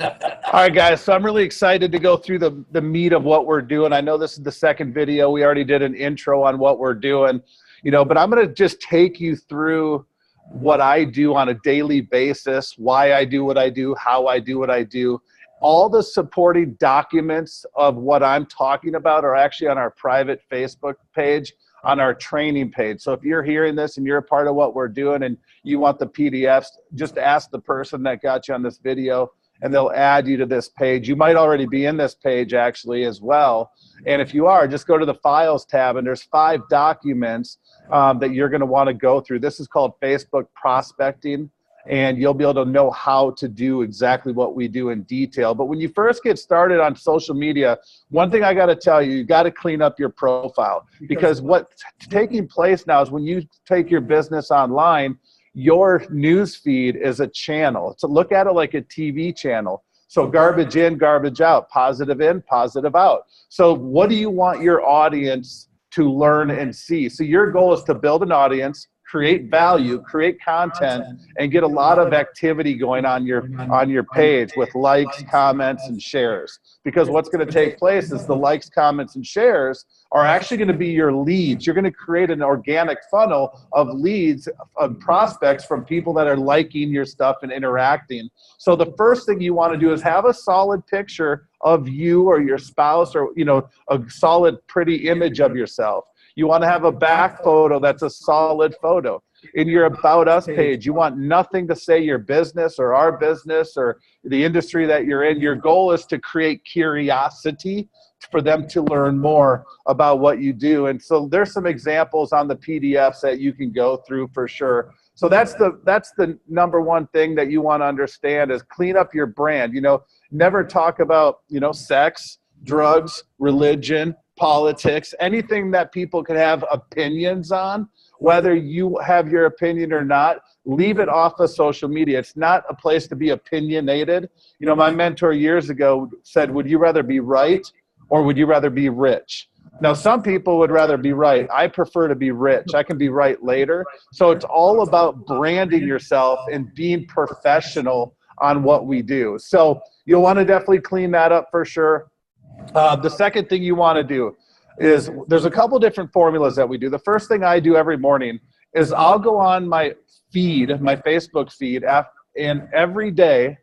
All right, guys, so I'm really excited to go through the meat of what we're doing. I know this is the second video. We already did an intro on what we're doing, but I'm going to just take you through what I do on a daily basis, why I do what I do, how I do what I do. All the supporting documents of what I'm talking about are actually on our private Facebook page, on our training page. So if you're hearing this and you're a part of what we're doing and you want the PDFs, just ask the person that got you on this video and they'll add you to this page. You might already be in this page actually as well. And if you are, just go to the Files tab and there's 5 documents that you're gonna wanna go through. This is called Facebook prospecting, and you'll be able to know how to do exactly what we do in detail. But when you first get started on social media, one thing I gotta tell you, you gotta clean up your profile, because what's taking place now is when you take your business online, your news feed is a channel. So look at it like a TV channel. So garbage in, garbage out, positive in, positive out. So what do you want your audience to learn and see? So your goal is to build an audience, create value, create content, and get a lot of activity going on your page with likes, comments, and shares. Because what's going to take place is the likes, comments, and shares are actually going to be your leads. You're going to create an organic funnel of leads, of prospects from people that are liking your stuff and interacting. So the first thing you want to do is have a solid picture of you or your spouse, or a solid, pretty image of yourself. You want to have a back photo that's a solid photo. In your About Us page, you want nothing to say your business or our business or the industry that you're in. Your goal is to create curiosity for them to learn more about what you do. And so there's some examples on the PDFs that you can go through for sure. So that's the number one thing that you want to understand, is clean up your brand. Never talk about, sex, drugs, religion, politics, anything that people can have opinions on. Whether you have your opinion or not, leave it off of social media. It's not a place to be opinionated. My mentor years ago said, would you rather be right or would you rather be rich? Now, some people would rather be right. I prefer to be rich. I can be right later. So it's all about branding yourself and being professional on what we do. So you'll want to definitely clean that up for sure. The second thing you want to do is, there's a couple different formulas that we do. The first thing I do every morning is I'll go on my feed, my Facebook feed, and every day,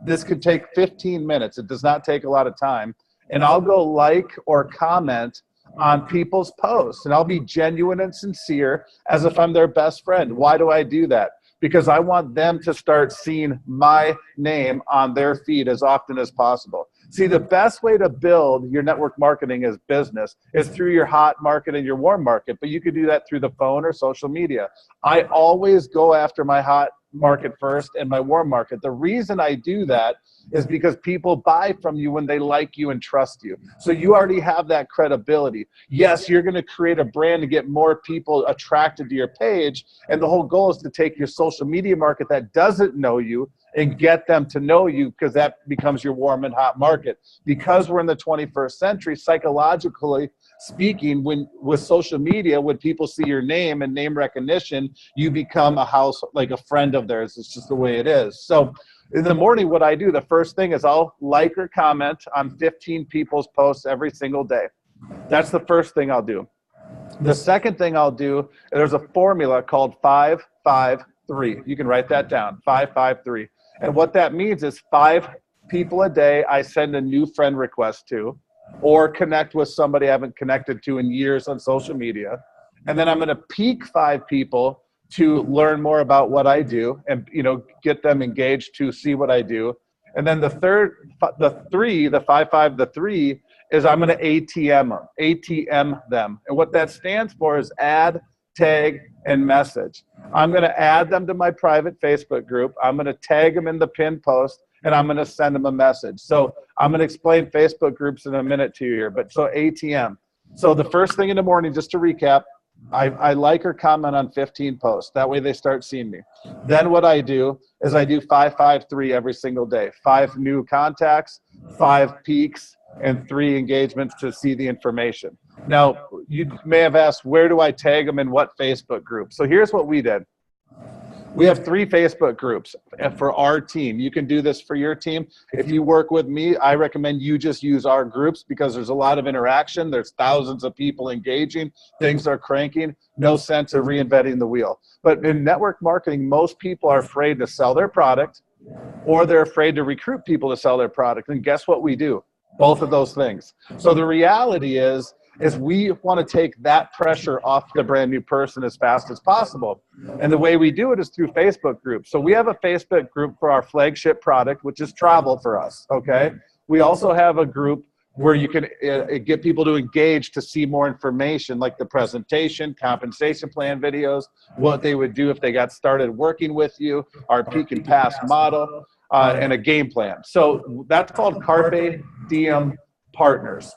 this could take 15 minutes. It does not take a lot of time. And I'll go like or comment on people's posts. And I'll be genuine and sincere as if I'm their best friend. Why do I do that? Because I want them to start seeing my name on their feed as often as possible. See, the best way to build your network marketing as business is through your hot market and your warm market, but you could do that through the phone or social media. I always go after my hot market first and my warm market. The reason I do that is because people buy from you when they like you and trust you. So you already have that credibility. Yes, you're going to create a brand to get more people attracted to your page, and the whole goal is to take your social media market that doesn't know you and get them to know you, because that becomes your warm and hot market. Because we're in the 21st century, psychologically speaking, with social media, when people see your name and name recognition, you become like a friend of theirs. It's just the way it is. So in the morning, what I do, the first thing is I'll like or comment on 15 people's posts every single day. That's the first thing I'll do. The second thing I'll do, there's a formula called 5-5-3. You can write that down, 5-5-3. And what that means is 5 people a day I send a new friend request to, or connect with somebody I haven't connected to in years on social media. And then I'm going to peak 5 people to learn more about what I do and get them engaged to see what I do. And then the 5-5-3 is I'm going to ATM them. And what that stands for is add, tag, and message. I'm going to add them to my private Facebook group. I'm going to tag them in the pinned post, and I'm going to send them a message. So I'm going to explain Facebook groups in a minute to you here. But so ATM. So the first thing in the morning, just to recap, I like or comment on 15 posts. That way they start seeing me. Then what I do is I do 5-5-3 every single day. 5 new contacts, 5 peaks, and 3 engagements to see the information. Now, you may have asked, where do I tag them in what Facebook group? So here's what we did. We have 3 Facebook groups for our team. You can do this for your team. If you work with me, I recommend you just use our groups because there's a lot of interaction. There's thousands of people engaging. Things are cranking. No sense of reinventing the wheel. But in network marketing, most people are afraid to sell their product, or they're afraid to recruit people to sell their product. And guess what we do? Both of those things. So the reality is we want to take that pressure off the brand new person as fast as possible. And the way we do it is through Facebook groups. So we have a Facebook group for our flagship product, which is travel for us, okay? We also have a group where you can get people to engage to see more information, like the presentation, compensation plan videos, what they would do if they got started working with you, our peak and pass model, and a game plan. So that's called Carpe Diem Partners.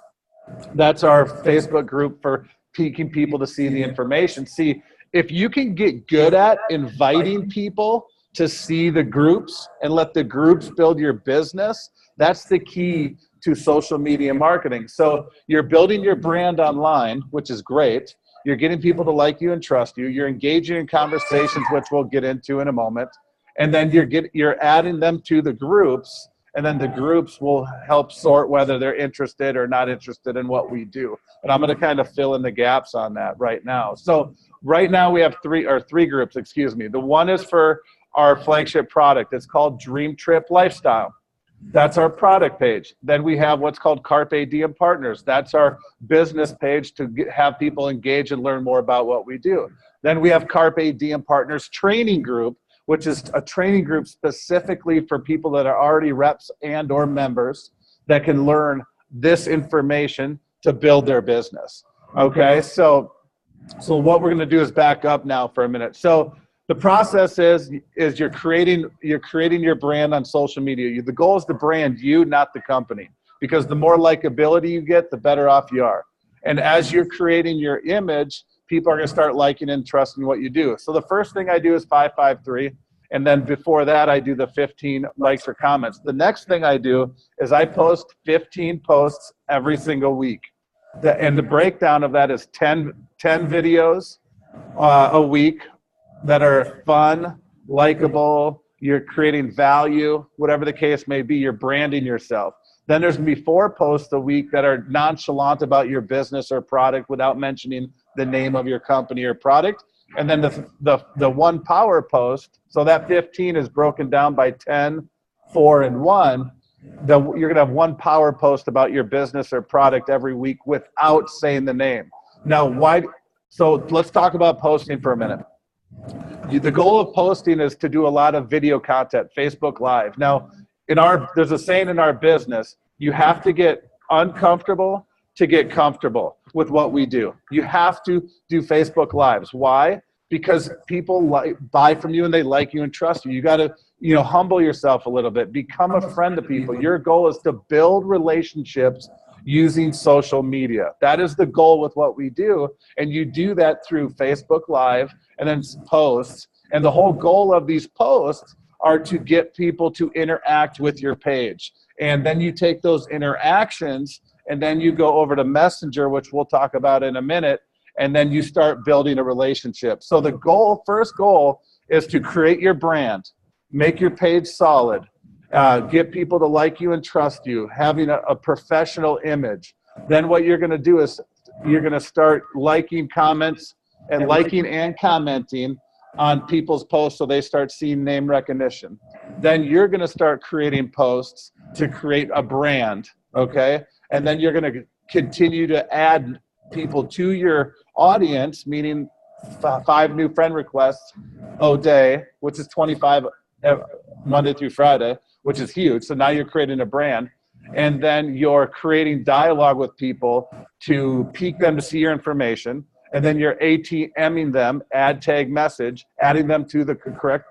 That's our Facebook group for peaking people to see the information. See, if you can get good at inviting people to see the groups and let the groups build your business, that's the key to social media marketing. So you're building your brand online, which is great. You're getting people to like you and trust you. You're engaging in conversations, which we'll get into in a moment. And then you're adding them to the groups, and then the groups will help sort whether they're interested or not interested in what we do. And I'm going to kind of fill in the gaps on that right now. So right now we have three groups, excuse me. The one is for our flagship product. It's called Dream Trip Lifestyle. That's our product page. Then we have what's called Carpe Diem Partners. That's our business page to have people engage and learn more about what we do. Then we have Carpe Diem Partners Training Group, which is a training group specifically for people that are already reps and or members that can learn this information to build their business. Okay, so what we're gonna do is back up now for a minute. So the process is you're creating your brand on social media. The goal is to brand you, not the company, because the more likability you get, the better off you are. And as you're creating your image, people are going to start liking and trusting what you do. So the first thing I do is 553, and then before that I do the 15 likes or comments. The next thing I do is I post 15 posts every single week. And the breakdown of that is 10 videos a week that are fun, likable, you're creating value, whatever the case may be, you're branding yourself. Then there's going to be 4 posts a week that are nonchalant about your business or product without mentioning the name of your company or product. And then the 1 power post, so that 15 is broken down by 10, 4, and 1. You're going to have 1 power post about your business or product every week without saying the name. Now, why? So let's talk about posting for a minute. The goal of posting is to do a lot of video content, Facebook Live. Now, there's a saying in our business, you have to get uncomfortable to get comfortable with what we do. You have to do Facebook Lives. Why? Because people buy from you and they like you and trust you. You got to, humble yourself a little bit. Become a friend to people. Your goal is to build relationships using social media. That is the goal with what we do. And you do that through Facebook Live and then posts. And the whole goal of these posts are to get people to interact with your page. And then you take those interactions and then you go over to Messenger, which we'll talk about in a minute, and then you start building a relationship. So the first goal is to create your brand, make your page solid, get people to like you and trust you, having a professional image. Then what you're going to do is you're going to start liking comments and liking and commenting on people's posts so they start seeing name recognition. Then you're going to start creating posts to create a brand, okay? And then you're going to continue to add people to your audience, meaning 5 new friend requests a day, which is 25 Monday through Friday, which is huge. So now you're creating a brand. And then you're creating dialogue with people to pique them to see your information. And then you're ATMing them, add, tag, message, adding them to the correct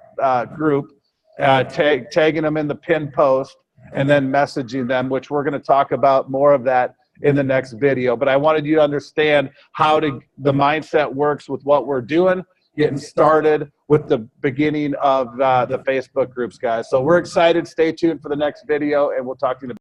group, tagging them in the pinned post, and then messaging them, which we're going to talk about more of that in the next video. But I wanted you to understand how the mindset works with what we're doing, getting started with the beginning of the Facebook groups, guys. So we're excited. Stay tuned for the next video, and we'll talk to you in a